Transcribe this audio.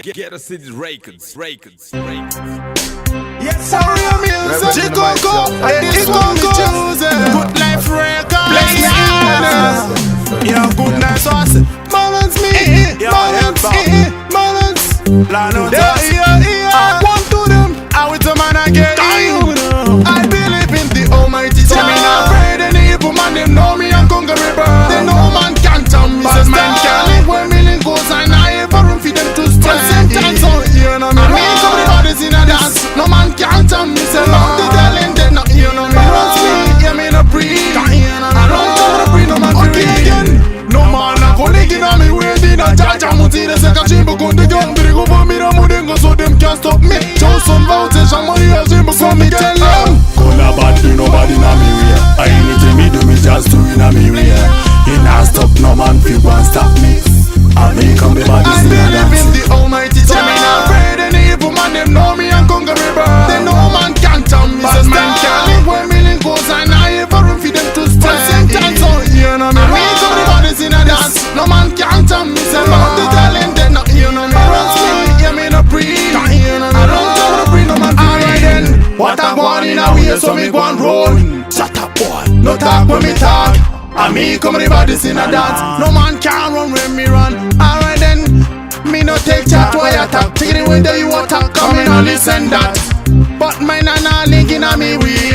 Get us in the records. Yes, sorry, music. Chicoco, Good Life Records. Yeah, good night sauce. Balance me, balance. I want to them. I with the man again. I believe in the Almighty. Tell me not afraid any evil man. Them know me and conquer me, bro. They know man can't tell me. Says man can't live when million goes and I ever room for them to stay. Sometimes all here, no me. I mean, everybody's in a dance. No man can't tell me. Say no, the talent they not here, no me. Runs me, yeah me no breathe. I don't tell the breathe, no man again. No man a colleague in me waiting a judge. I'm muti the second chamber con the gun. Big over me, no more than go so them can't stop me. Show some vouchers, I'm money as him, so me tell them. Call a bad do nobody na me way. I anything me do me just do in a me way. He not stop no man fi go and stop me. I make come the body I believe in the Almighty. Tell me not afraid any evil man. Them know me and conquer me, bro. They know man can't tell me. Says man can't live when million goes and I ever room for them to stay. Sometimes all here, no me. I mean, everybody's in a dance. No man can't tell me. Say about the talent they not here, no me. Runs me, yeah me no breathe. I don't tell the breathe, no man. Alright then, what I want in a way, so me go and roll. Shut up, boy. No talk when me talk. And me come the bodies in a dance. No man can run when me run. Alright then, me no take chat why attack. Take it away there you attack. Come in and listen that. But mine and all link in a me way.